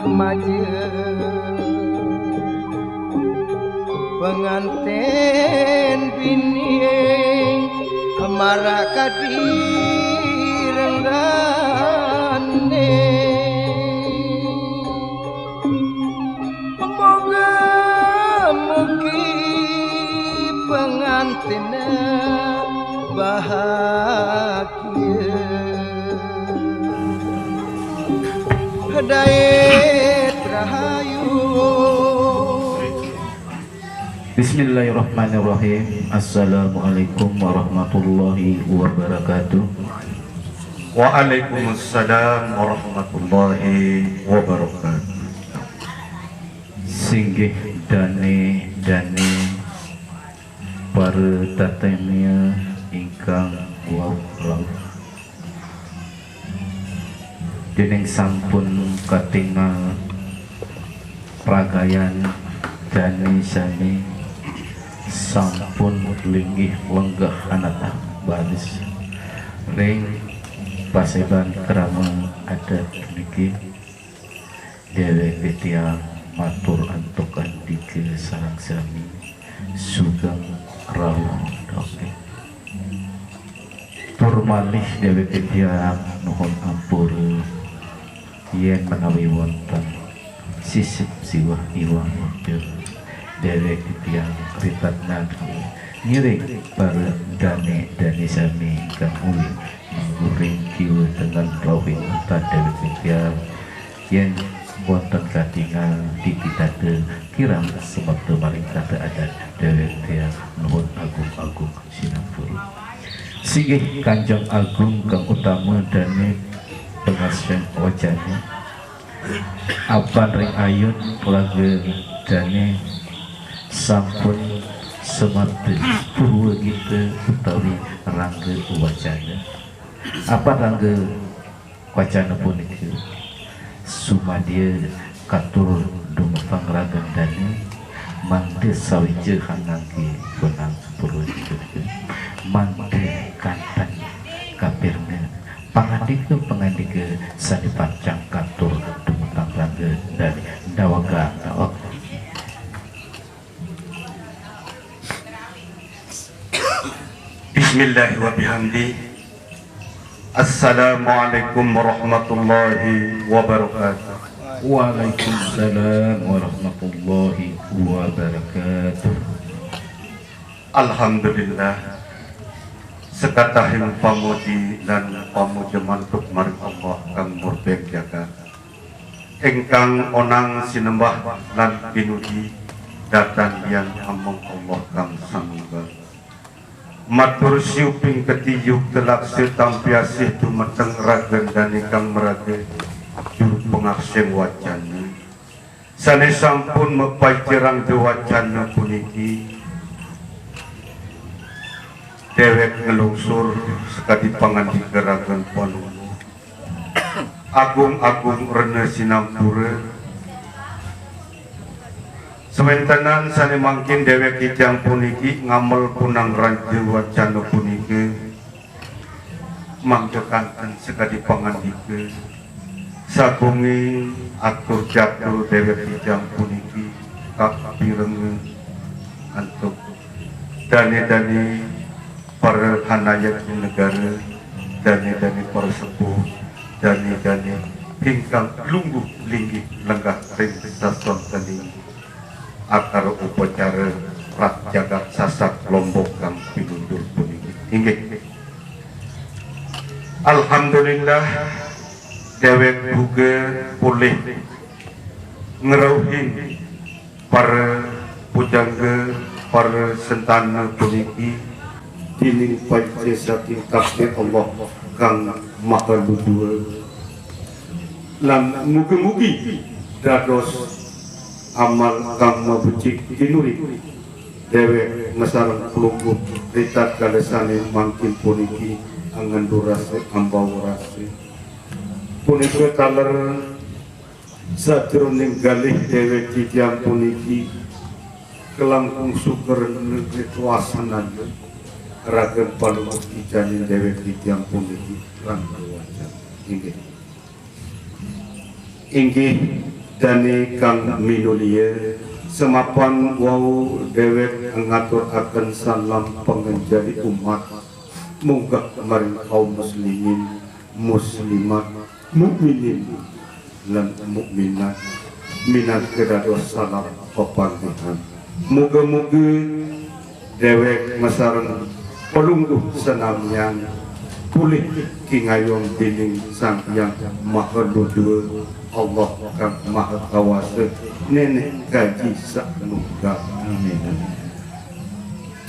maju pengantin bini amara kadirenggane moga mugi pengantinnya bahagia Hidayat Rahayu. Bismillahirrahmanirrahim. Assalamualaikum warahmatullahi wabarakatuh. Waalaikumsalam warahmatullahi wabarakatuh. Singgih dane para tatemia ingkang wau dening sampun katingal pragayan dani sami sampun linggih lenggah anata baris ring paseban kerama adat niki dheweke tiyang matur antukan dike sareng sami sugeng rawuh doke tur malih dheweke tiyang nuhun ampura yen menawi wonten sisip siwah iwang wakil dheweke tiyang kritatna ngiring para dane sami ingkang uli nguring kiwa dengan rawuh uta dheweke tiyang yen wonten katingal dipitade kirang semekta maring kata adat dheweke tiyang nuhun agung-agung sinapura singgih Kanjeng Agung kang utama dane pengasih wajahnya apan ring ayun laga dane sampun semati purwa kita utawi rangga wajahnya apa rangga wajahnya pun itu sumadia katur dumepang ragam dane mangde sawije hanangki benang purwa itu mangde kantan kapirna pangandika sadipancang katur dumatang rangga dari dawaga dawak. Bismillahirrahmanirrahim. Assalamualaikum warahmatullahi wabarakatuh. Waalaikumsalam warahmatullahi wabarakatuh. Alhamdulillah sekatahing pamuji lan pamuja mantuk maring Allah kang murbeng jagat ingkang onang sinembah lan pinuji datang yang among Allah kang samunggal matur siuping ketiyuk telaksir tampiasih dumateng ragen dan ingkang merage juru pengaksing wacana sanes sampun mepai cirang wacana puniki dewek ngelungsur sekadi pangandika ragan panunu agung-agung rene sinampura sementenan sane mangkin dewek kijang puniki ngamel punang raja wacana puniki mangkekanten sekadi pangandika sagungi atur jatuh dewek kijang puniki kapireng antuk dane-dane para hanayat di negara dani para sepuh dani hingkang lungguh linggih lenggah ring sason tani akar upacara rat jagat sasak lombok kang pinundur puniki inggih alhamdulillah dewek buge pulih ngerauhi para pujangga para sentana puniki dining paicé saking takdir Allah kang maha luhur lan mugi-mugi dados amal kang mabecik tinuri dewek mesareng pelungguh ritat kalesane mangkin puniki angan durase ambawurase punika taler sajroning galih dewek kijang puniki kelangkung syukur negeri kuasanan ragam palung kijani dewek kijang puniki lan wajah inggih dani kang minulia semapan wau dewek ngatur akan salam pengenjali umat munggah kemarin kaum muslimin muslimat mukminin lan mukminat minat kedados salam pepanggihan muga-muga dewek masareng pelungguh senamnya pulih kingayong dining sang yang maha luhur Allah kang maha kawasa nenek gaji saknuga amin.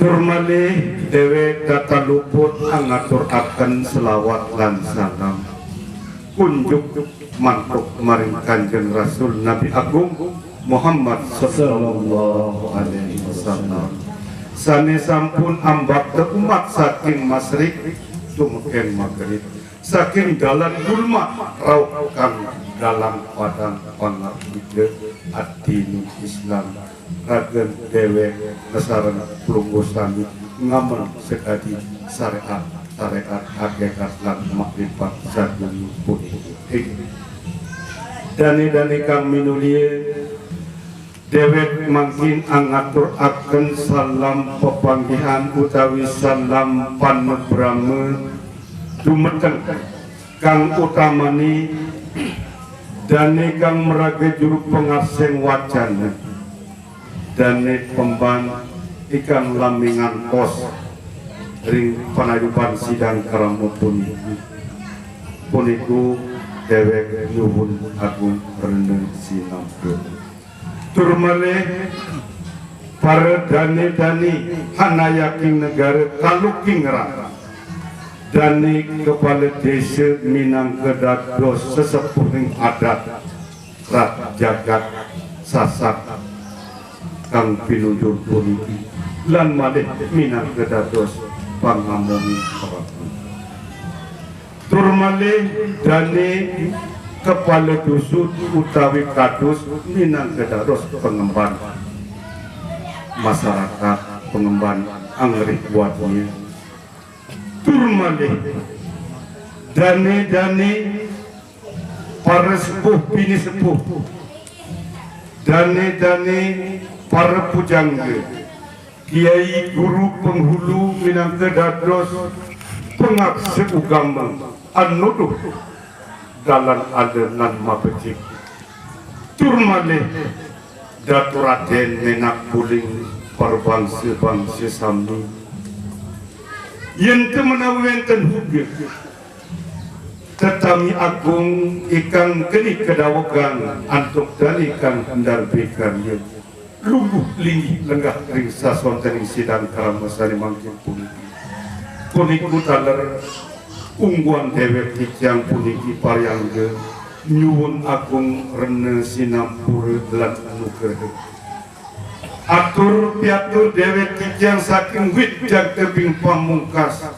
Tur malih dewek kata luput ngatur akan selawat lan salam kunjuk mantuk maring Kanjeng Rasul Nabi Agung Muhammad sallallahu alaihi wasallam sane sampun ambak umat saking masrik tumeken maghrib saking dalan gulma rauh kang dalam padang pangabdi adini Islam ragen dewek nesarana plungguh sami ngamen sekadi syariat hakikat lan makrifat sadaya punika dani kang minulie dewek mangkin ngatur akan salam pepanggihan utawi salam panubrama dumeteng kang utamani dani kang meraga juru pengasing wacana dani pemban ikan lamingan pos ring panayuban sidang karamu puniku dewek nyuwun agung reneng sinampun tur malih para dani hanayaking negara kaluking rata dani kepala desa minangka dados sesepuhing adat rat jagat sasak kang pinunjul puniki lan malih minangka dados pangamongi prabu tur malih dani kepala dusun utawi kadus minangka dados pengemban masyarakat pengemban anggrek buatnya tur malih dani para sepuh bini sepuh dani para pujangga kiai guru penghulu minangka dados pengakse ugama anuduh dalan adenan mabecik tur malih Datu Raden menak puling perbangsa-bangsa sami yen temenawi wenten hugih tetami agung ikan keni kedawagan antuk dali kang hendar bekarya lungguh linggih lenggah ring sasonten sidang karamasani mangkin puniku taler ungguan dewek kijang puniki paryangga nyuwun agung rene sinampura lan anugerah atur piatur dewek kijang saking wit jag tebing pamungkas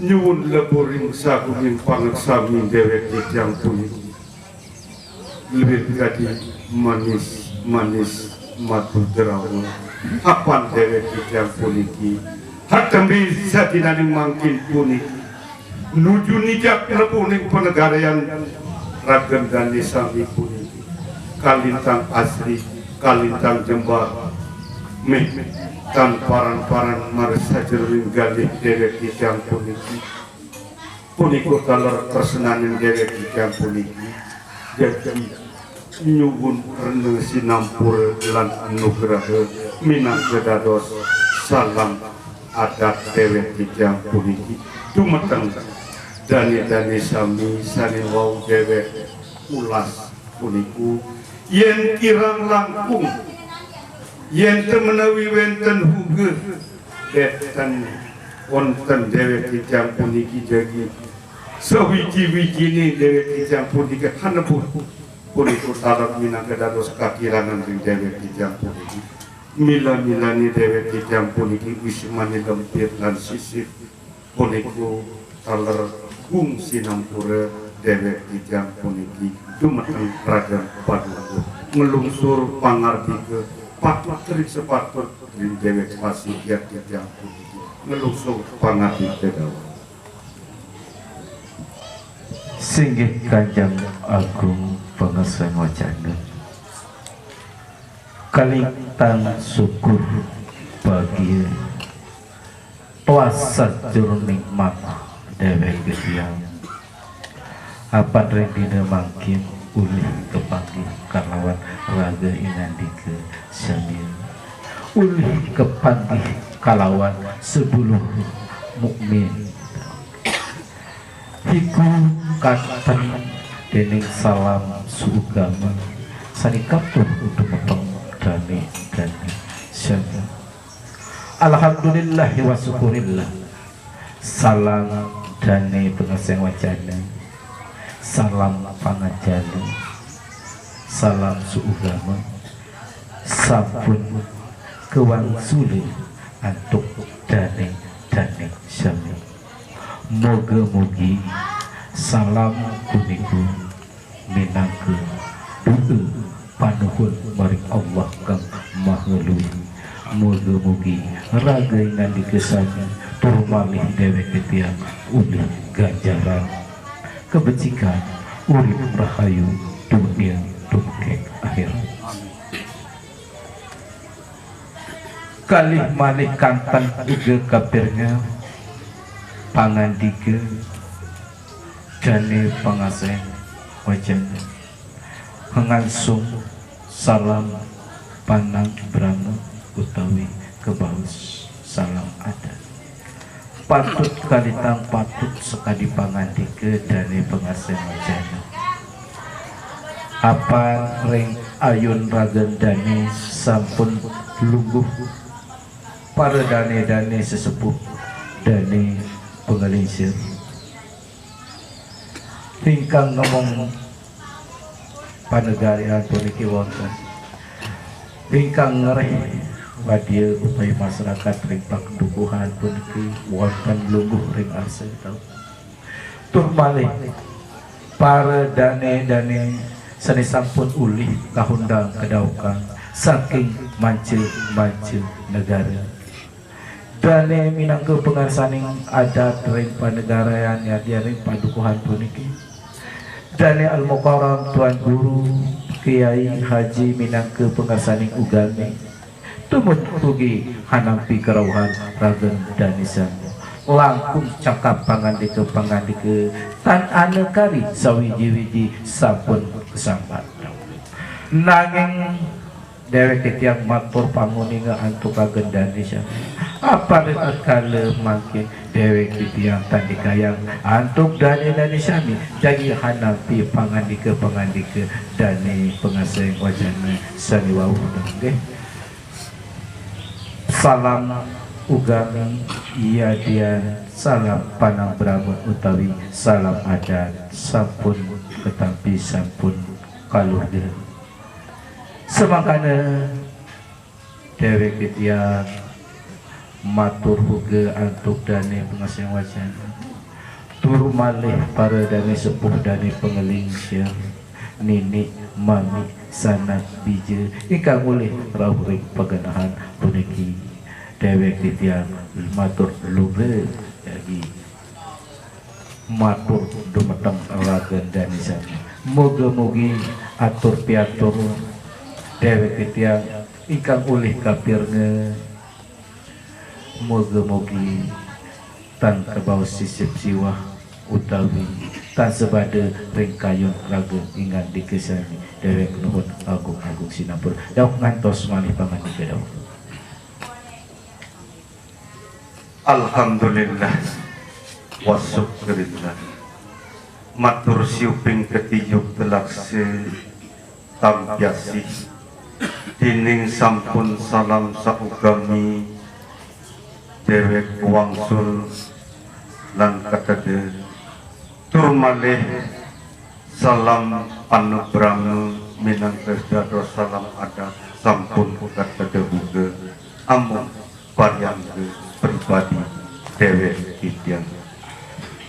nyuwun leburing sagunging pangeksami dewek kijang puniki lebih kadi manis matu derawa apan dewek kijang puniki hatembi sadinaning mangkin puniki nuju nijak lepuning penegarayan ragen dani sami puniki kalintang asri kalintang jembar meh tan paran marisa jering galih dewek kijang puniki puniku taler tersenanin dewek kijang puniki jadi nyuwun rene sinampura lan anugerah minangka dados salam adat dewek kijang puniki dumeteng dani sami sani wau dewek ulas puniku yen kirang langkung yen temenawi wenten hugeh detan wonten dewek kijang puniki jagi sewiji-wijine dewek kijang puniki hanepun puniku tarat minangka dados kakirangan ring dewek kijang puniki mila-milani dewek kijang puniki wismani lempit lan sisip puniku taler gung sinampura dewek kijang puniki dumeteng ragan paduka ngelungsur pangardike patrik sepatut ring dewek pasikiat kijang puniki ngelungsur pangardike dawa Singgih Kanjeng Agung pengeseng wacana kalintang syukur bagi puasa jur nikmat dewek getiang apa rendina mangkin ulih kepanggih kalawan raga inandike sambil ulih kepanggih kalawan sebuluh mukmin hiku katan dening salam sugama sanikatur untuk metong dani syamil alhamdulillah wa syukurillah salam dani pengasih wacana salam pangajali salam suugama sampun kewangsuli antuk dani syamil moga-mogi salam kuniku minangke doa panuhun maring Allah kang maha luwih moga-mogi ragaina dikesanya turmalih dewek ketiang ulih ganjaran kebajikan urip rahayu dunia dukeng akhirat kalih malih kantan uga kapirnya pangandika jane pangasih wajana mengansung salam panang brahma utawi kebaus salam adat patut kalitang patut sekali pangandika dane pengasih wajana apa ring ayun ragen dane sampun lungguh para dane sesepuh dane pengalisir tingkang ngomong panegarian puniki wonten tingkang ngereh wadia upaya masyarakat ring pangdukuhan puniki wonten lungguh ring arsa tau tur malih para dane sani sampun ulih kahundang kedaukan saking mancil negara dane minangka pengarsaning adat ring panegaraan ya ring padukuhan puniki dane al-mukarram tuan guru Kiai Haji minangka pengarsaning ugami tumut pugi hanampi kerawuhan ragen danisan langkung cakap pangandika tan anekari sawiji-wiji sampun kesambat nanging dewek ketiang matur pamuninga antuk kagen danisan apa dekat kala makin dewek ketiang tandikayang antuk dani sami jagi hanapi pangandika dani pengasih wajana sani wau nggih salam ugami iya dia salam panang brahma utawi salam adat sampun ketampi sampun kalurga semangkana dewek ketiang matur huga antuk dane pengasih wajana tur malih para dane sepuh dane pengeling syar nini mami sanak bija ingkang ulih rawuh paganahan puniki dewek ketiang matur luhur lagi matur dumateng ragen danisan moga-mogi atur piatur dewek ketiang ingkang ulih kapirna moga-mogi tan kebawa sisip siwah utawi tan sebada ringkayun ragen ingat dikesani dewek nuhun agung sinapur dauk ngantos malih pangandika dauk Alhamdulillah wa syukurillah matur siuping ketijuk telakse tampiasi dining sampun salam saugami dewek wangsul lan katade tur malih salam panubrahma minangka dados salam adat sampun katade uga amung pariyangge pribadi dewek kitiang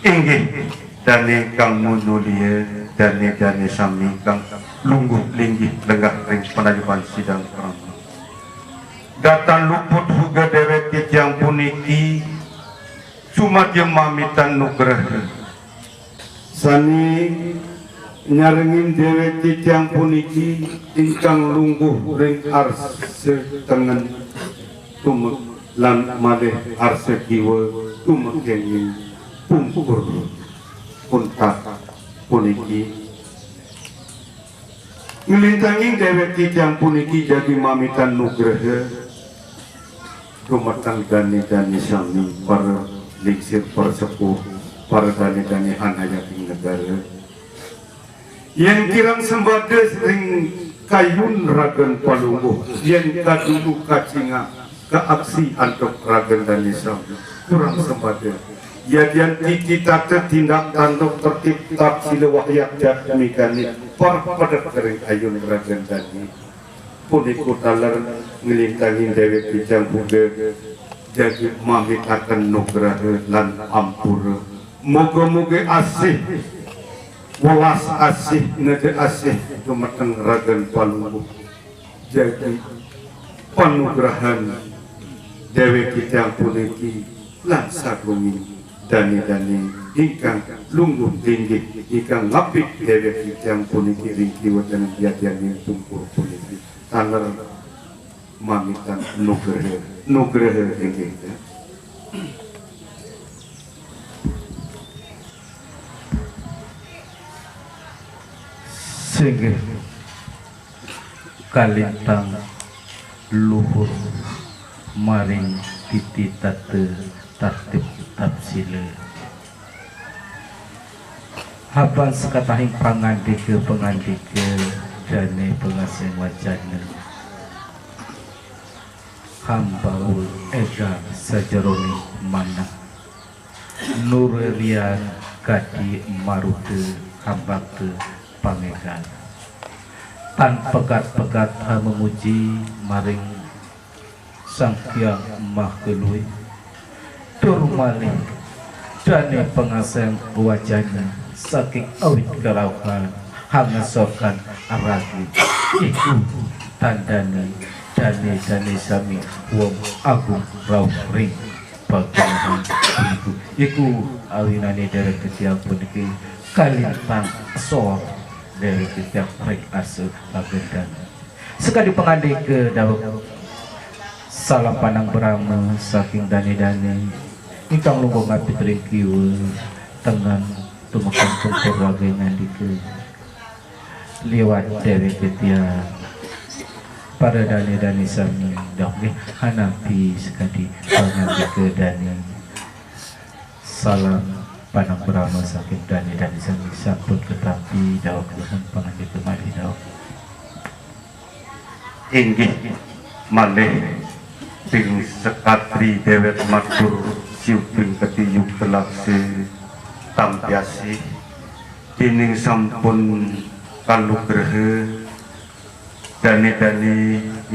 inggih dane kang munulia dane sami kang lungguh linggih lenggah ring penayuban sidang krama datan luput huga dewek kitiang puniki sumadya mamitan nugraha sani nyarengin dewek titiang puniki ingkang lungguh ring arse tengen tumek lan malih arse kiwa tumekenging pungkur puntak puniki ngelintanging dewek titiang puniki jadi mamitan nugraha dumateng dani-dani sami para lingsir persepuh para dani-dani hanayaking negara yang kirang sembada ring kayun ragen palungguh yang kadulu kacinga keaksi antuk ragen dani sami kurang sembada yadian titi tata tindak tanduk tertib tak sila wahyak jat mikani par pada kering ayun ragen dani puniku talar ngelintangin dewek kijang buda jadi mamit akan nugraha lan ampura moga-moga asih welas asih nade asih dumateng ragan palungguh jadi panugrahan dewek kijang puniki lan sagumi dani-dani ingkang lungguh tinggi ingkang ngapik dewek kijang puniki ringki watan biadian tumpur puniki talar mamitan nugraha inggih sehingga kalintang luhur maring titi tate tertib tapsila haban sekatahing pangandika dane pengasih wajana hambaul ega sajaroni mana nurelian kadi marute hambakte pangegan tan pegat-pegat memuji maring sang hyang mahkelui tur malih dane pengasih wajana saking awit kelauhan hangasokan aragi iku tandane dane sami wong agung rauh ring pagelaran iku awinane derek ketiak puniki kalintang soor dari ketiak rek asuh bagendan sekali pengandik ke dawuh salah panang berama saking dane ingkang lungguh ngapit ring kiwa tengan tumekan tumpur wagengan dike liwat dewek ketiak para dani sami dok hanapi sekali pengandik ke dani salam panang berama sakit dani sami sampun ketapi dawuh keluhan pengandik kemari dawuh inggih malih ting sekatri dewek matur siuping ketiyuk telakse tampiasi dining sampun kalugraha dani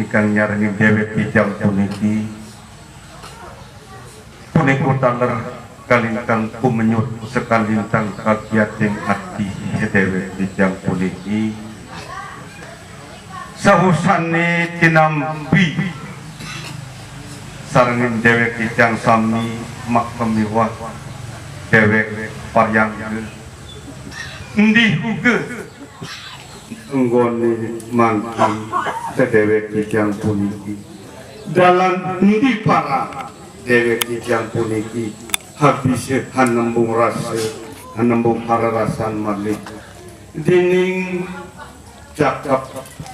ikan nyarengi dewek kijang puniki puniku taler kalintang kumenyut sekalintang kagiating hati dewek kijang puniki sahusane tinampi sarengin dewek kijang sami mak pemiwah dewek paryang endi uga enggone mangki sedewek kijang puniki dalam endi para dewek kijang puniki habis hanembung rasa hanembung hararasan malih dining cakap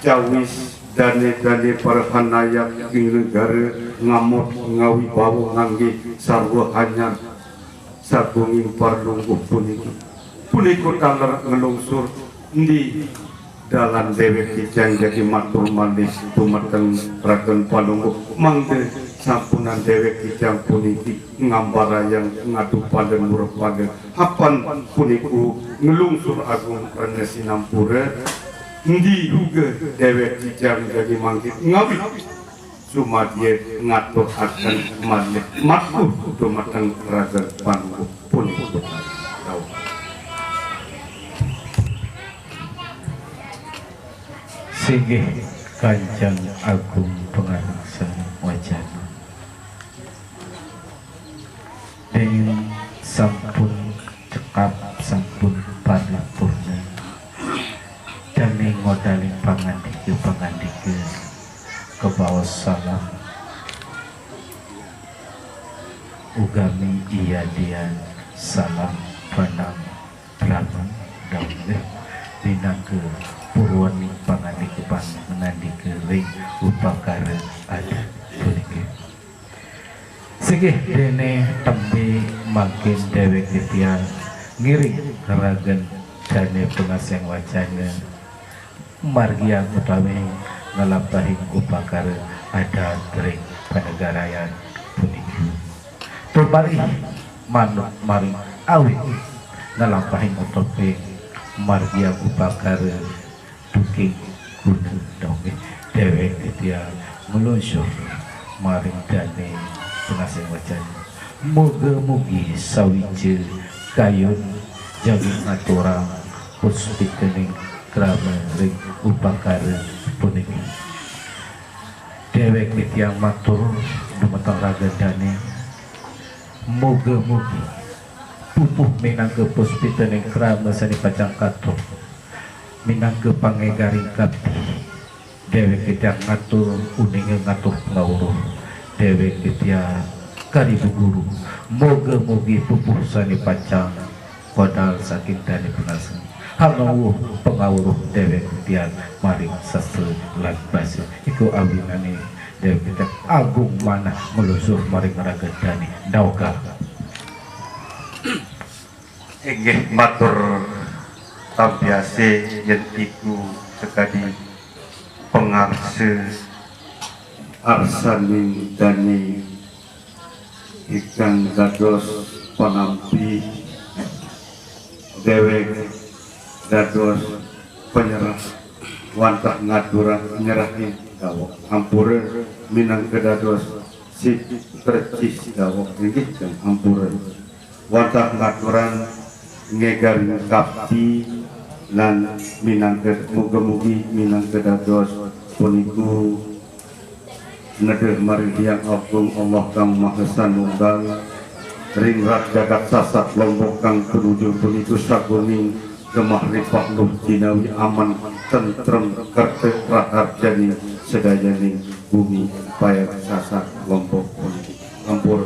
cawis dane para hanayak ing negara ngamot ngawi bawa ngangge sarwa hanyar sagunging parlungguh puniku taler ngelungsur di dalam dewek kijang jadi matur manis dumateng ragen palungguh mangde sampunan dewek kijang puniki ngambarayang ngadu pada murah pada hapan puniku ngelungsur agung rene sinampura ndi juga dewek kijang jadi mangkit ngawi cuma dia ngatur akan malih makhluk dumateng ragen palungguh puniku singgih Kanjeng Agung Pengarsa Wajana dengan sampun cekap sampun paripurna saling pangandike ke bawah salam ugami iya dia salam panang ramang daunnya dina ke purwani pangandike menandike ring upakara ada puniki sige dene tembi makin dewek titian ngiring keragan dane pengaseng wacana margiang utawi ngalampahin upakara ada ring panegarayan puniki tubari manuk mari awit ngalampahin utawi margiang upakara duking gunung daunge dewek titian meluncur maring dane pengaseng wacana mugi sawije kayun jaging aturang puspikening krama ring upakara puniki dewek titiang matur dumateng ragadane mugi pupuh minangka puspikening krama sani pacang katur minangka pangegaring kapti dewek titiang ngatur uninge ngatur pengawuruh dewek titiang karibu guru mugi pupuh sani pacang kodal saking dani pengaseng hangawuh pengawuruh dewek titiang maring sastra lan basa iku awinane dewek titiang agung manah melusuh maring ragadane dauka inggih matur tambiase yen iku sekadi pengarse arsaning dani ikan dados panampi dewek dados penyerah wantah ngaturah nyerahin dawok ampura minangka dados si percis dawok inggih kan ampura wantah ngaturan ngegaring kapti lan minangka mugi minangka dados puniku nedeh maring Hyang Agung Allah kang Maha Sanunggal ring rat jagat sasak lombok kang penuju puniku saguning gemah ripah nuh jinawi aman tentrem kerteh raharjani sedayaning bumi payak sasak lombok puniku ampur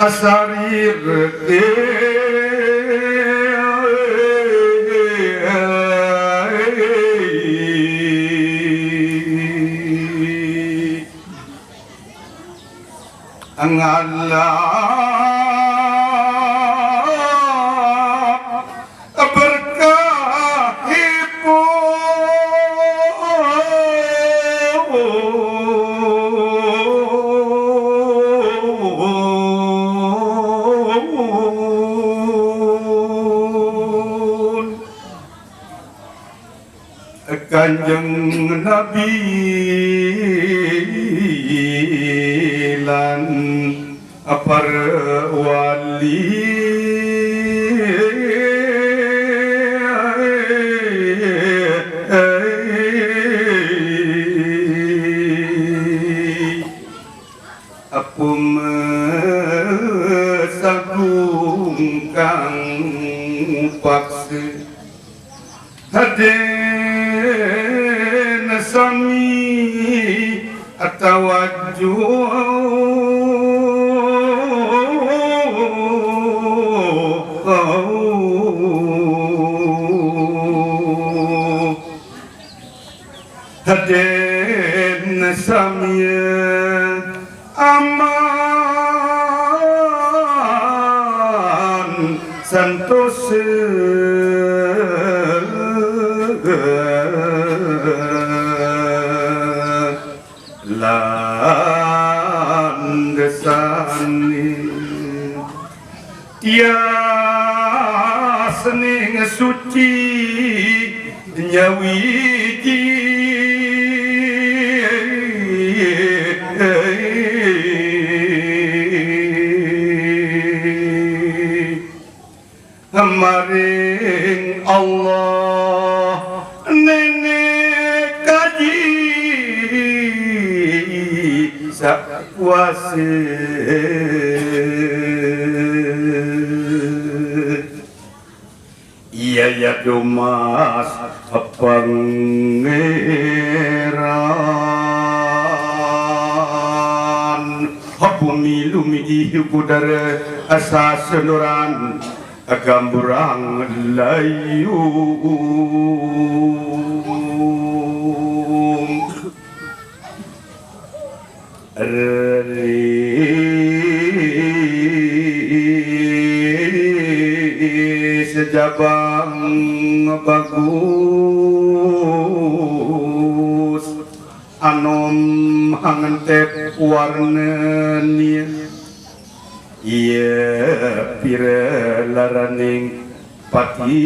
asarir angala Kanjeng Nabi lan para wali apung sagung kang paksa sami atawajjuh Raden Samya aman santosa landesani tiasning suci nyawiji maring Allah nenek kaji sakwase iya ya dumas pangeran bumi lumidi kudara asa seluran gamburang layu sejabang bagus anom hangentep warnanya iya pira laraning pati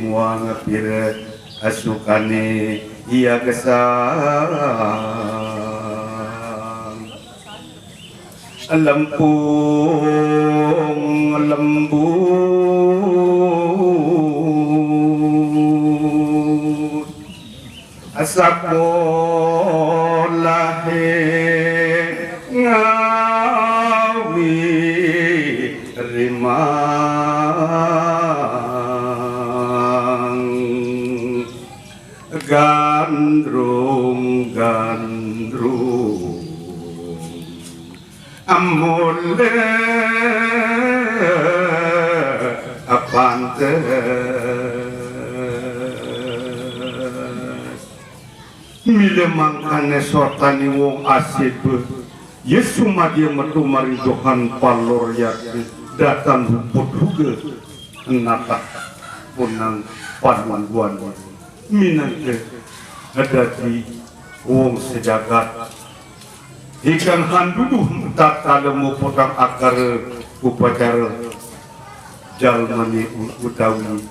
muang pira asukane iya kesang lempung lembut asakolah ngawi rimang gandrung amule apantes mile mangkane sotani wong asib Yesu madia metu maridohan palor yati datan ruput huge nata punang panuan minangke hadati wong sejagat ikan handuduh tak kalemu potang akar upacara jalmani utawi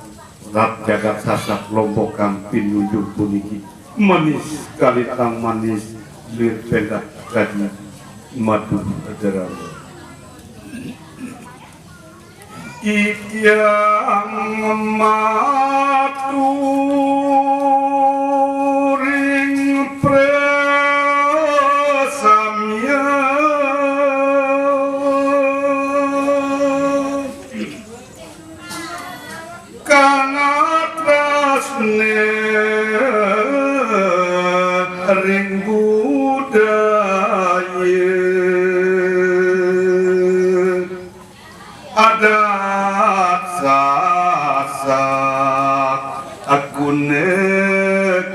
rat jagat sasak lombok kampin nunjuk puniki manis kalitang manis lir pendak kadi madu adalah ikyang maturing prasamya kangatrasne ring budaya adat sasak aku nekune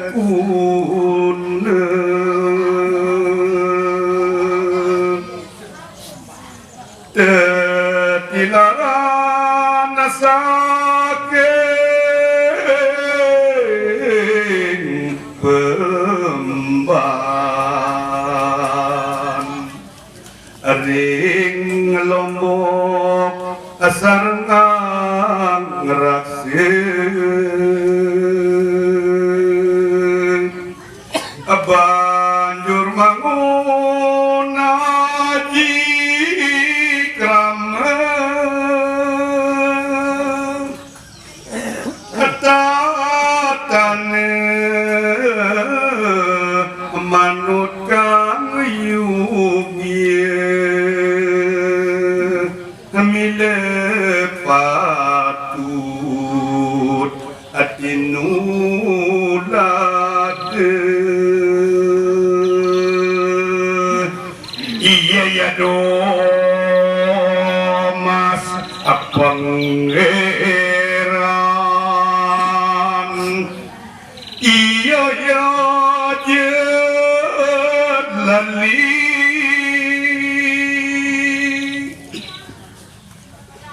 tetilaran saking pemban ring lombok sareng ngraksin banjur mangun aji krama tatane manut kang yugie mile patut atinulade iya ya do mas pangeran bali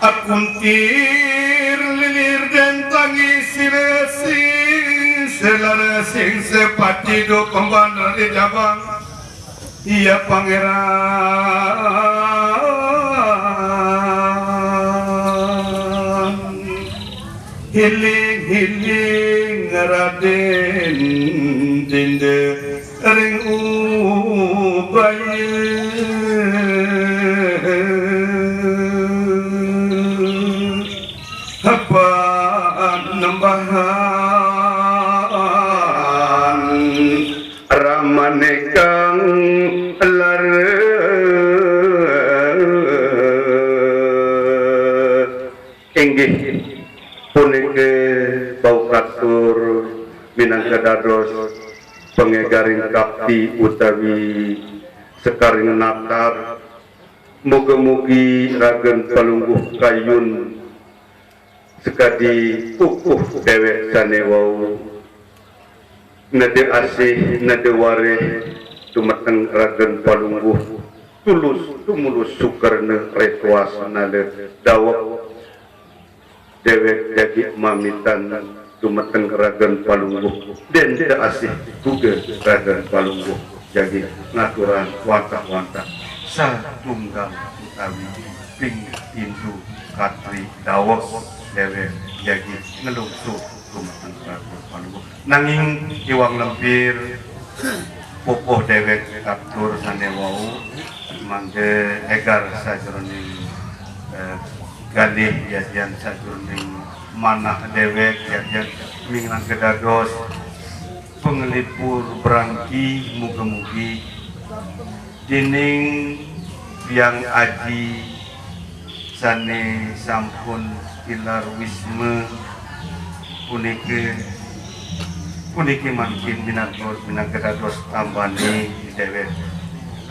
akuntir lilir dan tangis siresi selarasing sepati do pembanar di jabang iya pangeran hiling-hiling Raden dinde ring ubaya apa nambahan ramane kang lare inggih punike bau katur minangka dados pengegaring kapti utawi sekaring natar mugi-mugi ragen palungguh kayun sekadi kukuh dewek sane wau nade asih nade wareh dumateng ragen palungguh tulus tumulus sukarna retwasana le dawak dewek jadi mamitan dumateng ragen palungguh den tidak asih juga ragen palungguh jadi ngaturan wantah-wantah satunggal utawi ping indu katri dawak dewek jadi ngelungsuh dumateng ragen palungguh nanging iwang lempir pupuh dewek katur sane wau mangke egar sajroning galih yayan sajroning manah dewek yayan minglang kedados pengelipur berangki mugi-mugi dening yang aji sane sampun tilar wisme puniki mangkin minangka dados tambane dewek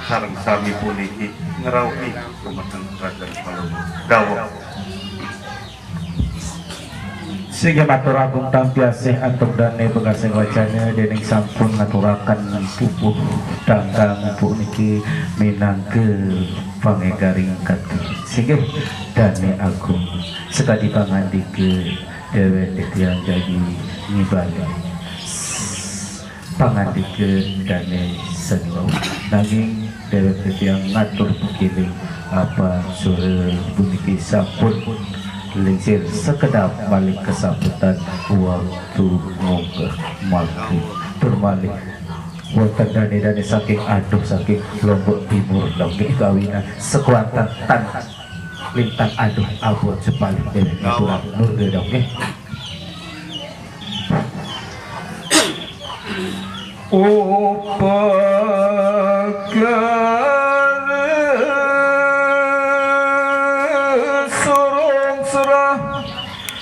sareng sami puniki ngerawuhi dumateng Raden Palungguh dawuh sehingga matur agung tampiasih antuk dane begasing wacana dening sampun ngaturaken pupuh danggang puniki minangke pangegaring kati sehingga dane agung sekadi pangandike dewek tiyang jadi ngibali pangandike dane seniwau nanging dewek tiyang ngatur pekiling apa sore puniki sampun lincir sekedap balik kesabutan waktu ngogeh maghrib berbalik wonten dane saking aduh saking Lombok Timur dongge kawinan sekuatan tan lintang aduh abot sebalik dene aturan nur dongge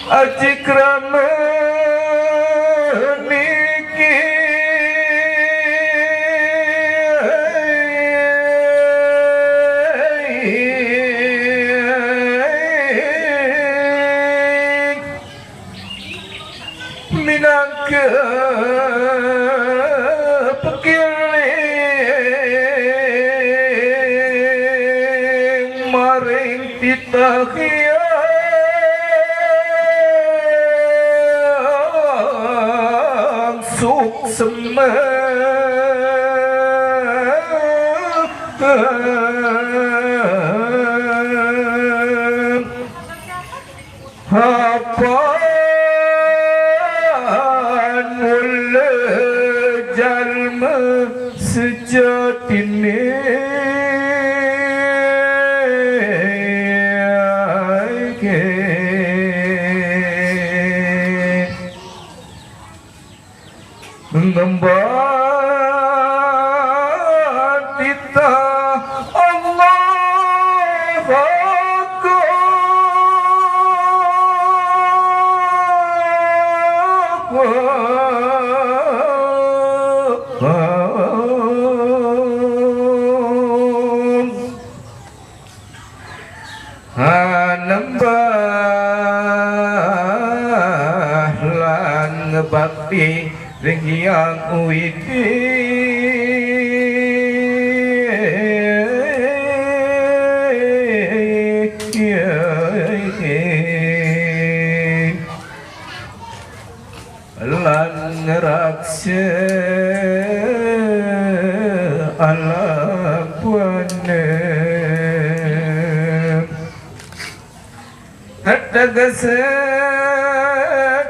Ajikrama niki minangka pekiling maring titakhia suksema apaan mula jalma sejatine ngembang kita Allah nambah lan ngebakti ring yang uwiti alapuane Hadagase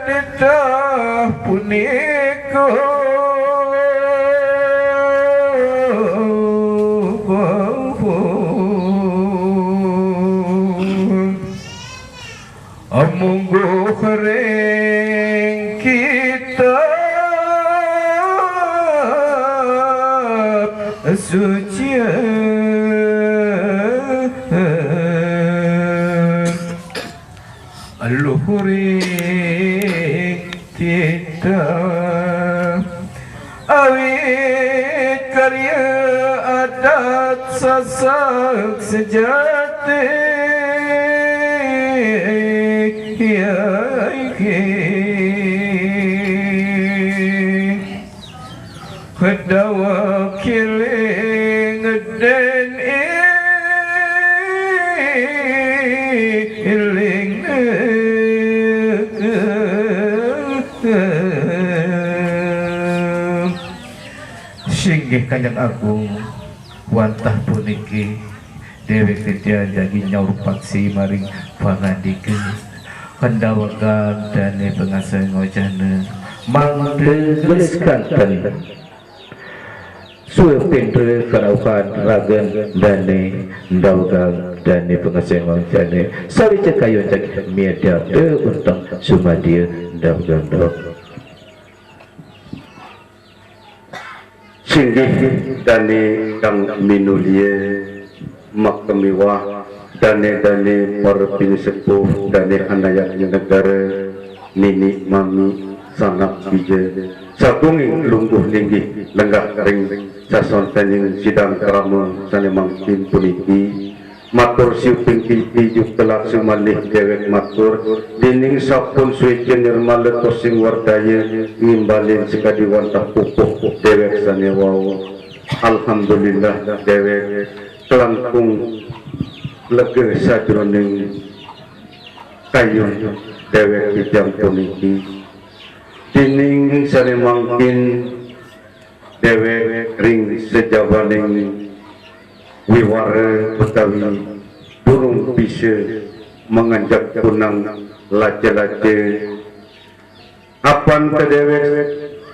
ditah puniko Amunggu kering kita suci Luhuring kita awit karya adat sasak sejati Kedawa kiling dan iling Singgih Kanjeng Agung wantah puniki Dewi Ketya jagi nyaur paksi maring pangandike Kendawagan dane pengasah ngojana mangde geliskanten suwe pintre karaukan ragen dane ndawagang dane pengasah ngojana sari cekayon jagi miada de untang sumadia ndawagang dok Singgih dane kang minulie makamiwah dane para pinisepuh dane anak negara nini mami sangat bija sabunging lungguh linggih lenggah ring sasontening sidang krama sane mangkin puniki matur siuping kiti juk telak sumalih dewek matur dining sapun suci nirmaletos sing wardaya ngimbalin sekadi wantah pupuh dewek sane wau alhamdulillah dewek kelangkung lega sajroning kayun dewek kijang puniki dining sane mangkin dewek ring sejawaning wiwara utawi burung bisa menganjak punang lace-lace apan kedewek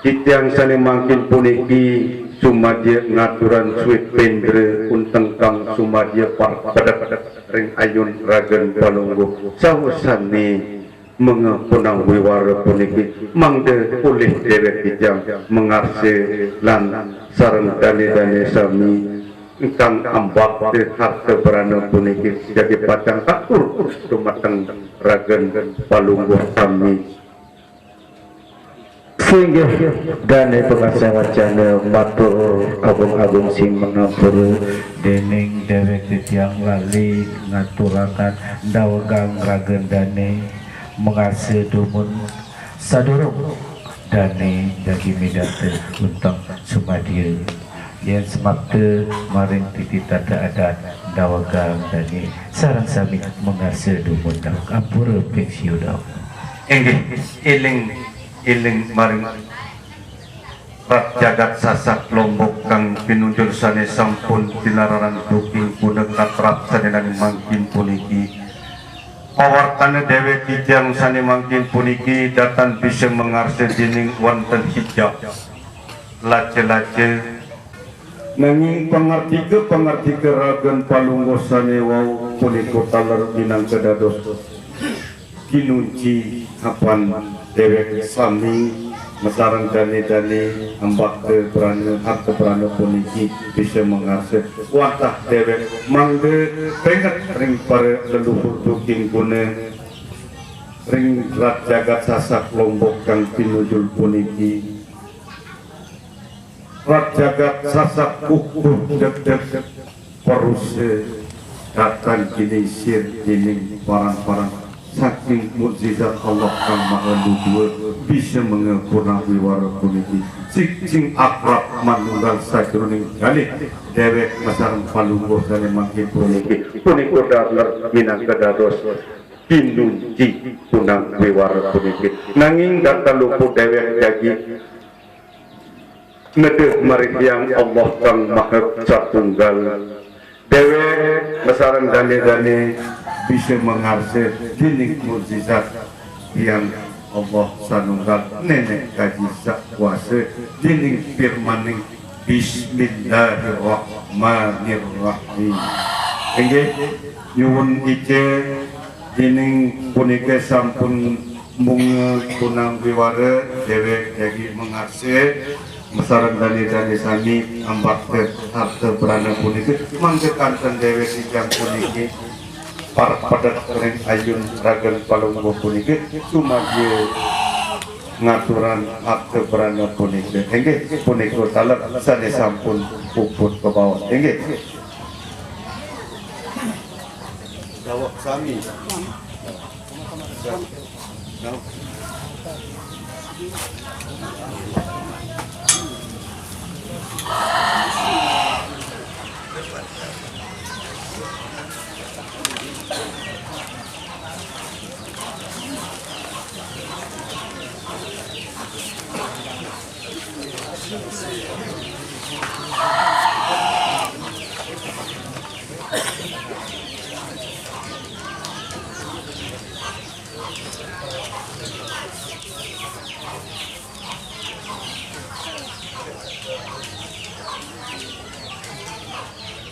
titiang sane mangkin puniki sumadya ngaturan suit pendre unteng kang sumadya padat ring ayun ragen palungguh sawusane mengepunang wiwara puniki mangde pulih dewek kijang mengarse lan sareng dane-dane sami ingkang ambak harta berana puniki jadi patang takur dumateng ragen palungguh kami sehingga dane pengasah wacana matur agung-agung sing mengampur dening dewek titiang lali ngaturakan dawagang ragen dane mengasih dumun sadurung dane jagi midate untang sumadia yang semakte maring titi tata adat dawagang dane sarang sami mengasih dumun dawak ampura peksiu dawak iling maring rat jagat sasak Lombok kang pinunjul sane sampun tinararan duking punek katrap sadenani mangkin puniki pawartane dewek kijang sane mangkin puniki datan bisa mengarse dining wonten hijab lace-lace nanging pengerti ke ragen palungguh sane wau puniko taler minang kedados kinunci kapan dewek sami mesarang dani ambak ke berana harta berana puniki bisa mengasih wantah dewek mangde pengat ring para leluhur duking gune ring rat jagat sasak Lombok kang pinujul puniki rat jagat sasak kukuh dek perus datang kini sir dinding parang-parang saking mukjizat Allah kang maha luhur bisa mengepurna wiwara puniki sing akrab manunggal sajroning kalih dewek masareng palungguh sane mangkin puniki punika daler minangka dados pinunci punang wiwara puniki nanging datan lupu dewek jagi ngedeh marihyang Allah kang maha satunggal dewe besarang dani bisa mengarsir dining mukjizat yang Allah sanunggal nenek kaji sak kuasa dining firmaning Bismillahirrahmanirrahim. Inggih nyuwun ije dining punika sampun mung kunang wiwara dewek jagi mengarsir mesarang dani sami ambat harta berana punika mangke kanten dewek dijang puniki para padat kering ayun ragan palungguh punika sumadya ngaturan harta berana punika inggih punika talak sane sampun puput ke bawah inggih jawab sami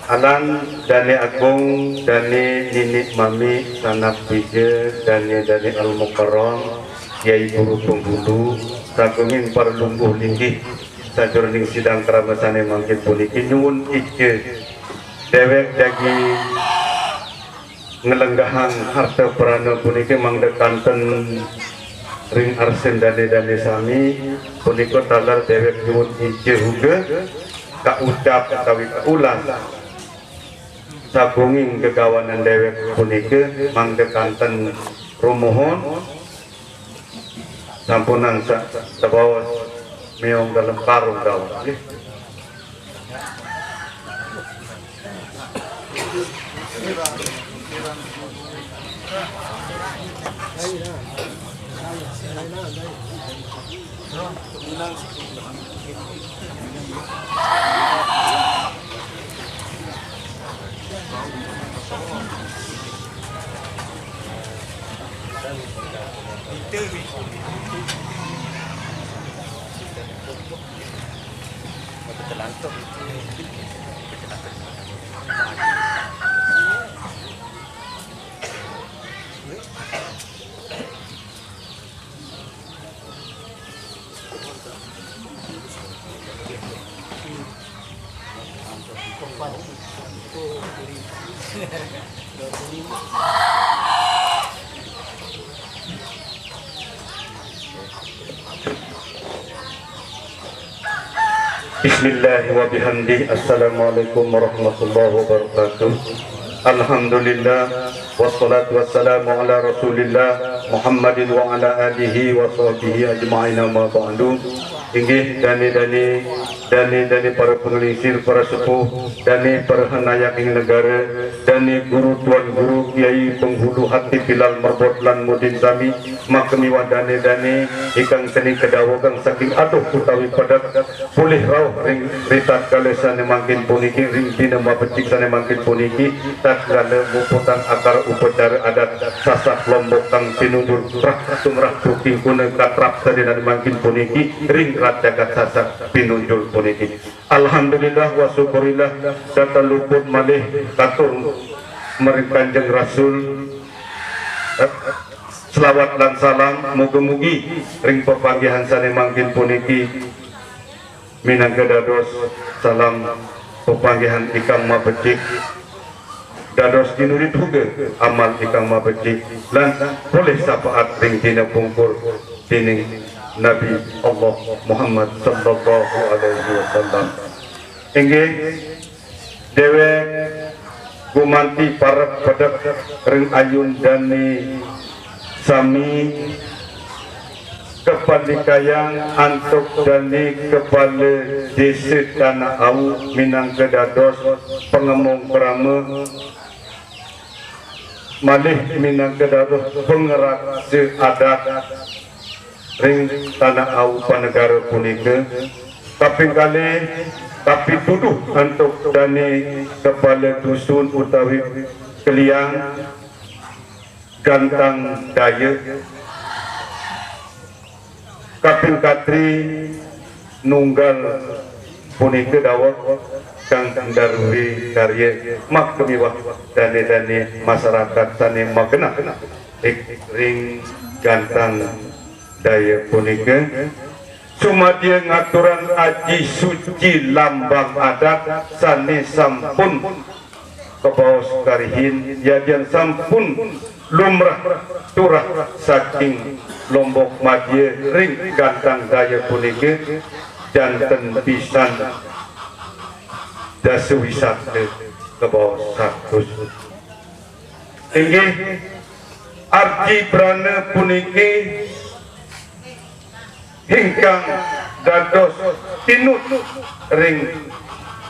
Anan Dani Agung, Dani Nini Mami, Sanak Bija, Dani Al-Mukarram, Yai Guru Penghulu, Sagungin Parlungguh Linggih, Sajurning Sidang Keramasane Mangkin Puniki, Nyuwun Ije, Dewek Dagi Ngelenggahan Harta Perana Puniki, Mangdekanten Ring Arsen Dani Sami, Puniko Talar Dewek Nyuwun Ije Huga, Kak ucap kawi ulas sabunging kegawanan dewek punika mangke kanten rumohon sampunan sabawas meong dalam karung daun nggih. Bismillah wa bihamdih. Assalamualaikum warahmatullahi wabarakatuh. Alhamdulillah wassalatu wassalamu ala Rasulillah Muhammadin wa ala alihi wa sahbihi ajma'in ma ba'du. Inggih dani para pengelisir, para sepuh, dani para hanayak ing negara, dani guru tuan guru kiai penghulu hati Bilal Marbot lan Mudin Sami, makemi wadane dani ikang seni kedawa kang saking aduh utawi padat pulih rauh ring ritat kalesane mangkin puniki ring dina mapecik sane mangkin puniki tatkala muputan akar upacara adat sasak lombok kang pinundur trah tumrah booking kuna katrap sadina mangkin puniki ring rat jagat sasak pinunjul puniki. Alhamdulillah wa syukurillah data luput malih katur meri Kanjeng Rasul selawat dan salam mugi-mugi ring pepanggihan sane mangkin puniki minangka dados salam pepanggihan ikang mabecik dados kinurit huga amal ikang mabecik lan boleh sapaat ring dina pungkur dining Nabi Allah Muhammad sallallahu alaihi wasallam. Inggih dewek gumanti para padak ring ayun dani sami kepalikayang antuk dani kepala desa Tanah Au minangka dados pengemung kerama malih minangka dados pengerak adat ring Tanah Au panegara punika kaping kali tapi tuduh untuk dani kepala dusun utawi Keliang Gantang Daya kaping katri nunggal punika dawak kang darwi karya mak kemiwah dane masyarakat tani magena ring Gantang Daya punika sumadya ngaturan aji suci lambang adat sane sampun kebaos karihin yajan sampun lumrah turah saking Lombok Madya ring Gantang Daya punika janten pisan dasa wisata kebaos satus inggih arji prana puniki hingkang dados tinut ring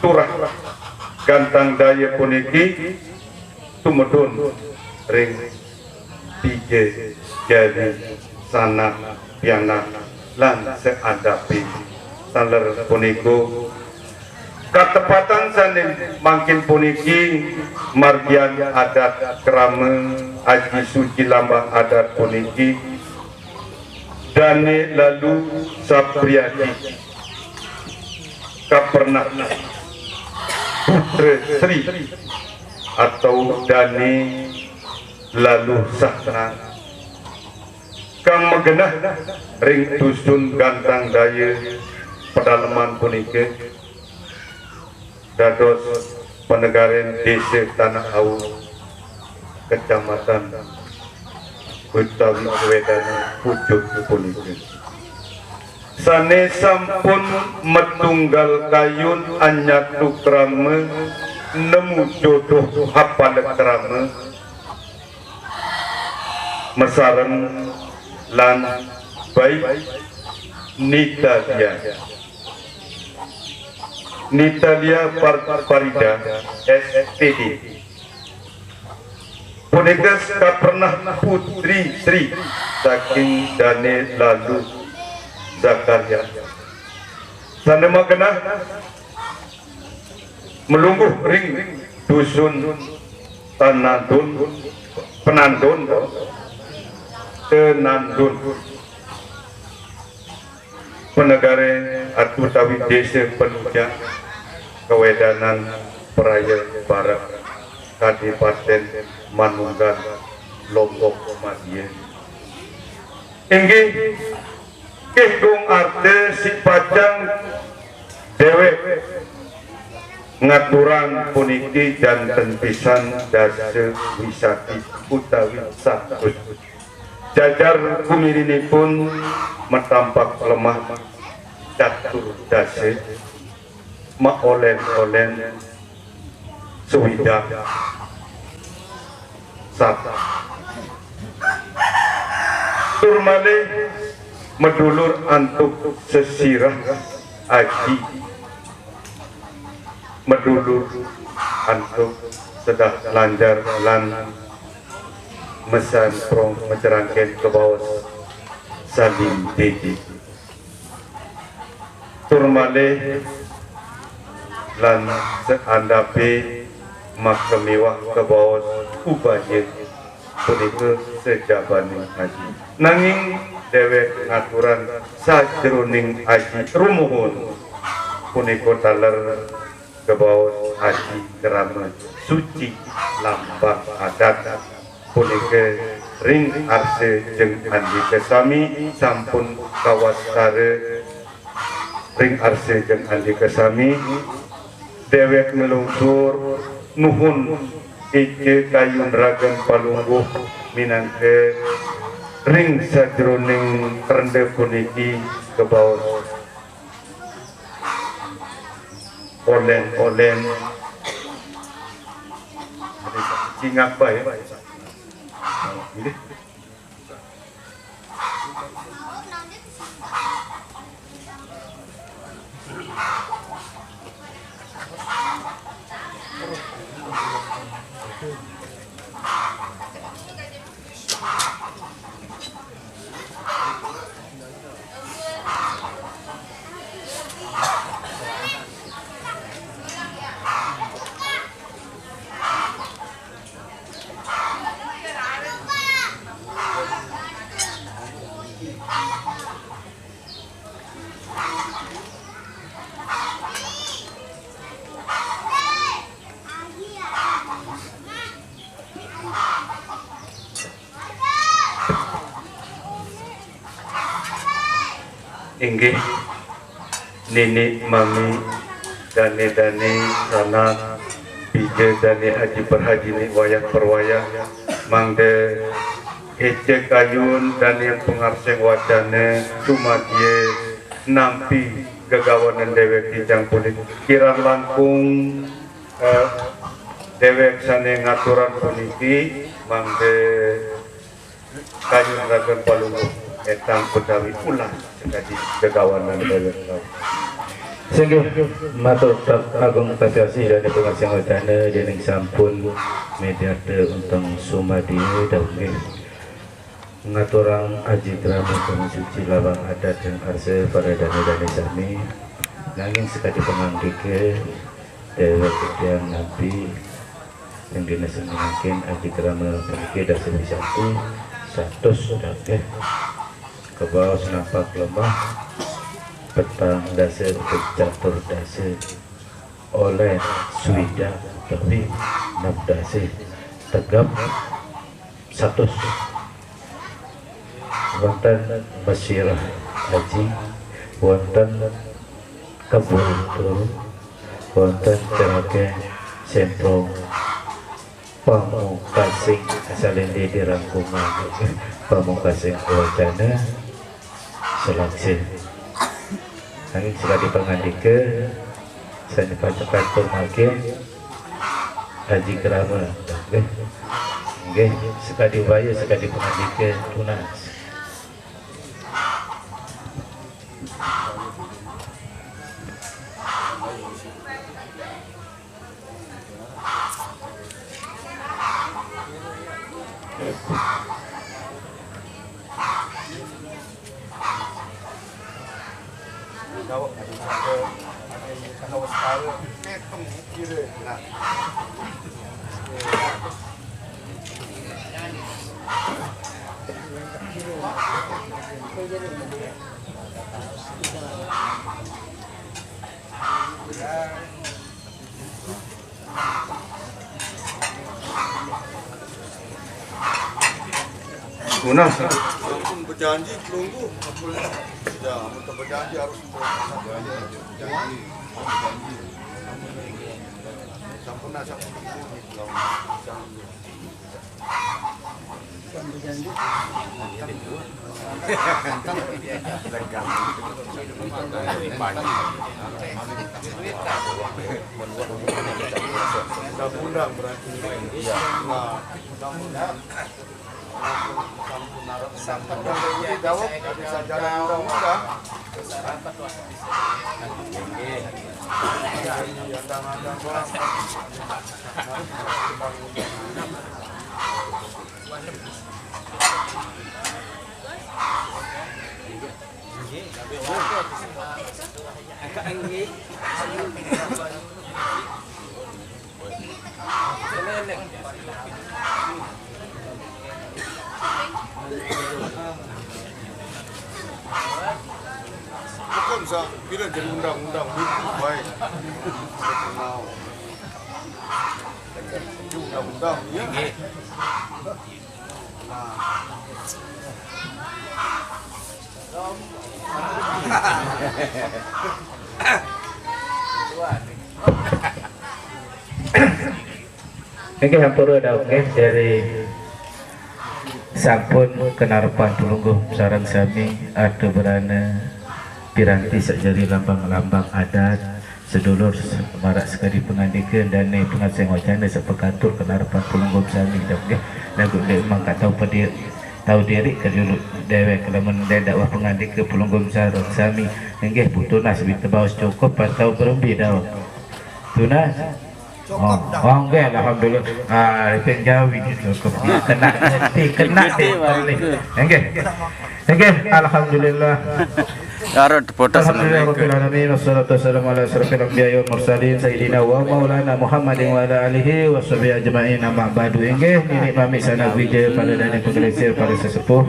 turah Gantang Daya puniki tumedun ring pije jadi sana piana lan seadapi saler puniku katepatan saning mangkin puniki margian adat krama aji suci lambang adat puniki dane lalu Sapriyadi kapernah putra Sri atau dane lalu Sahna kang megenah ring dusun Gantang Daya pedalaman punika dados penegaren desa Tanah Awu kecamatan Betawi Wedana Pucuk punika sane sampun metunggal kayun anyatu krama nemu jodoh hafal krama mesareng lan baik Nitalia Parida SPD punika pernah putri Sri saking dane lalu Zakaria sana magenah melungguh ring dusun Tenandun penegare utawi desa Penujak Kewedanan Peraya Barat Kadipaten Manunggal Lombok Madya inggih kenggung arte si pajang dewek ngaturan puniki janten pisan dasa wisati utawi satus jajar kumirinipun metampak lemah catur dasa maolen-olen suwidak sata turmale medulur antuk sesirah aji medulur antuk sedah lanjar lan mesan prong mencerangkan ke bawah saling dedi turmale lan seandape makemiwah ke bawah ubahnya punika sejabane aji nanging dewek ngaturan sajroning aji rumuhun punika taler kebaos aji krama suci lambang adat punika ring arse jeung andika sami sampun kawastare ring arse jeung andika sami dewek melungsur nuhun ike kayun ragam palungguh minangke ring sajroning rende puniki kebaos olen-olen singap bae ini inggih nini mami dane sanak pije dane haji perhajini wayang perwayang mangde ece kayun dan yang pengarseng wacane cuma dia nampi gagawanan dewek kijang punik kirang langkung dewek sane ngaturan puniki mangde kayun ragan palungguh etang pedawi ulah sekadi gagawanan dewek sehingga matur agung tasasi dan pengasih wacana dening sampun mediate untang sumadi daunge ngaturang aji drama kami suci lawang adat dan arse para dani sami nanging sekali pengandike dewa ketiang nabi yang dinasa mungkin aji drama pergi dan satu dake ke bawah senapak lemah petang dasar kecatur dasar oleh suida tapi nabdase tegap satu wonten Basirah Haji wonten Kabul wonten Cerake Sentro Pamungkasing asalinde dirangkuman Pamungkasing wacana selaksi angin sekali pangandike sani pacakan make Haji Kerama nggih sekali upaya sekali pangandike tunas Guna Walaupun berjanji tunggu ya, untuk berjanji harus berjanji. Sampurna undang berarti iya. Nah, undang-undang sampurna jawab bisa jalan undang-undang. Hukum sah bila jadi undang-undang baik. Mau undang-undang ya. Ini hampura daun dari sampun kenarpan tulungguh sarang sami ada berana piranti sakjari lambang-lambang adat sedulur marak sekali pengandikan dan pengasih wacana sepekatur kenarpan tulungguh sami daun lagu dia memang tak tahu pada tahu diri ke dulu dewek kalau mendadak pengandik ke pelunggum sarang sami nggih putunas bita baus cukup atau berembi daun tunas. Oh, enggak, alhamdulillah. Itu Jawi cukup. Kena deh. Enggak, alhamdulillah. Arad potas Alhamdulillahirrahmanirrahim. Wassalatu wassalamu ala asyrafil anbiya'i wal mursalin sayyidina wa maulana Muhammadin wa ala alihi wa sahbihi ajma'in. Amma ba'du. Enggih, nini mami sana wija pada dana pengelesir pada sesepuh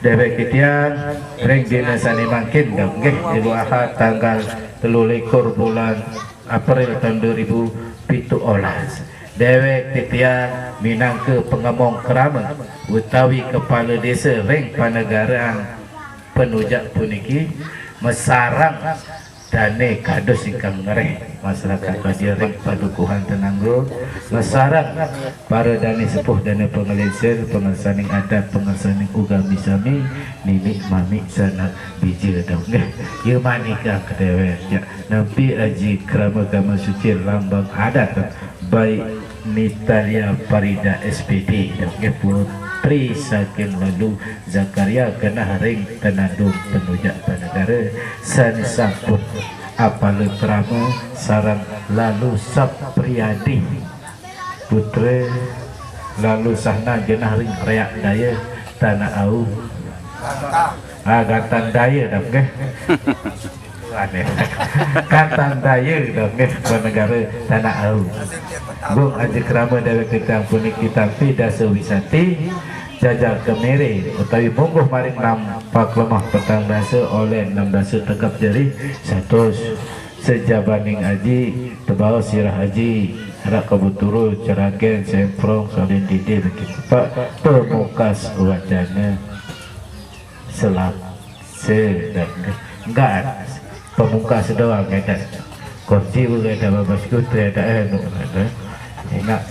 dewek kitian ring dina sani mangkin enggih di Ahad tanggal 23 bulan April tahun 2017 dewek titian minangka pengemong kerama utawi kepala desa ring panagaraan penujak puniki mesarang dane kados ingkang ngereh masyarakat Badiring Padukuhan Tenanggo mesarang para dane sepuh dane pengelisir pengersaning adat pengersaning ugami sami nini mami sana biji dong ye manika kedewe ya nampi aji krama gama suci lambang adat baik Nitalia Farida SPD dong Putri saking lalu Zakaria kena ring tenandung penujak negara san sampun apale krama sarang lalu Sapriyadi Putri lalu sahna genah ring reak daya tanah au agatan daya dong aneh katan daya dong negara tanah au Bung aji krama dari kita puniki tampi dasa wisati jajal kemiri utawi mungguh maring nampak lemah petang dasa oleh 6 dasa tegap jari 100 sejabaning aji tebal sirah aji rak kabuturu ceragen semprong salin didi begitu pak pemukas wacana selap sedang enggak pemukas doang ada kunci boleh ada babas kutu ada ingat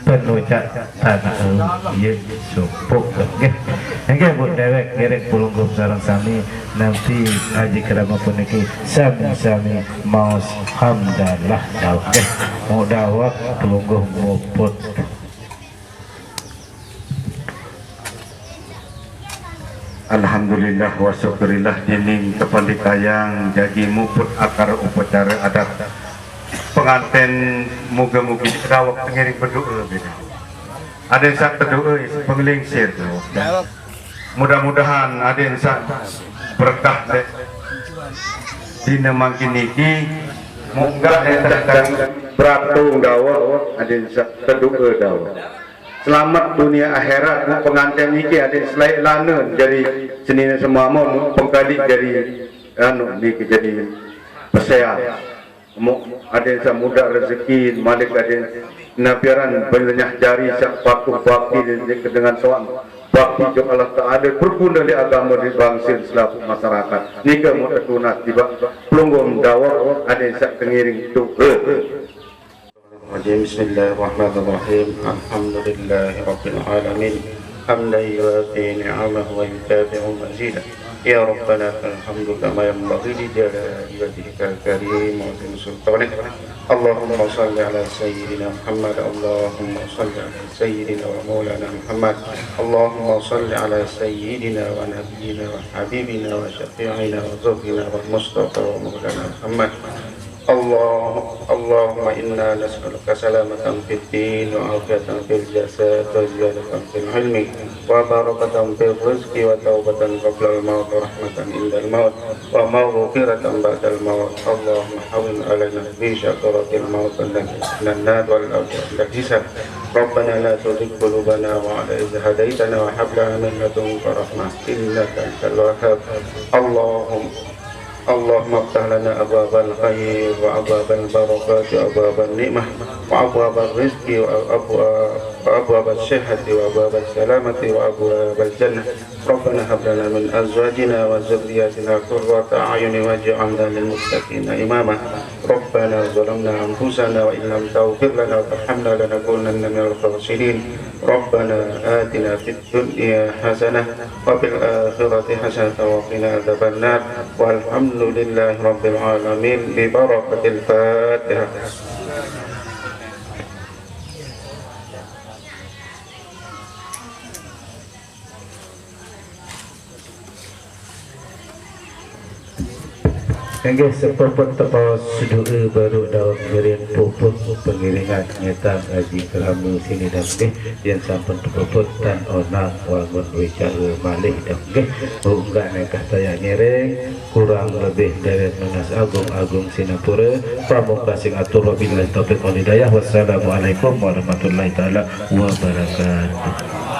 penujak tanah iya sumpuk nggih buat dewek ngiring pulunggum sarang sami nanti haji kerama puniki sami-sami maos hamdalah dawak mau dawak pulunggum muput Alhamdulillah wa syukurillah dining kepandikayang jadi muput akar upacara adat pengantin muga-mugi dikawak pengiring berdoa beda. Ada yang sak berdoa penglingsir tu. Mudah-mudahan ada yang sak berkah dek. Dina makin niki moga datang beratung dawa ada yang sak berdoa dawa. Selamat dunia akhirat pengantin niki ada yang selain lana jadi senina semua mau pengkali jadi anu niki jadi peseah. Ada yang mudah rezeki malik ada yang nabiaran berlenyah jari sak patuh bakti dengan soal bakti jo Allah Ta'ala berguna di agama di bangsa selaku masyarakat nika mau tertunat tiba pelunggum dawa ada yang sak tengiring itu Bismillahirrahmanirrahim Alhamdulillahi Rabbil Alamin Hamdan yuwati ni'amahu wa yutabi'u mazidah Ya Rabbana alhamdu kama yanbaghi li jalali wajhikal karim wa sultanik Allahumma salli ala sayyidina Muhammad Allahumma salli ala sayyidina wa maulana Muhammad Allahumma salli ala sayyidina wa nabiyyina wa habibina wa syafi'ina wa zuhina wa mustafa wa maulana Muhammad Allahumma inna nas'aluka salamatan fid din wa afiyatan fil jasad wa ziyadatan fil ilmi wa barakatan fil rizqi wa taubatan qabla al-maut wa rahmatan indal maut wa maghfiratan ba'dal maut Allahumma hawwin alaina bi syakaratil maut dan nad wal hisab Rabbana la tuzigh qulubana ba'da idh hadaytana wa hab lana min ladunka rahmah innaka antal wahhab Allahumma aftah lana abwabal khair wa abwabal barakat wa abwabal ni'mah wa abwabal rizqi wa abwabal syihati wa abwabal salamati wa abwabal jannah Rabbana hab lana min azwajina wa zurriyatina qurrata a'yunin waj'alna lil muttaqina imama Rabbana zalamna anfusana wa in lam taghfir lana wa tarhamna lanakunanna minal khasirin Rabbana atina fid dunya hasanah wa fil akhirati hasanah wa qina adzaban nar walhamdulillahi rabbil alamin bi barakatil Fatihah. Enggak seperti tepawas sedua baru dalam ngirian pupuk pengiringan nyata haji keramu sini dan yang sampun terpupuk dan onang wangun wicara malih dan enggak nekah saya ngiring kurang lebih dari Nanas Agung Sinapura pramuka sing atur wabillahi taufiq wal hidayah wassalamualaikum warahmatullahi taala wabarakatuh.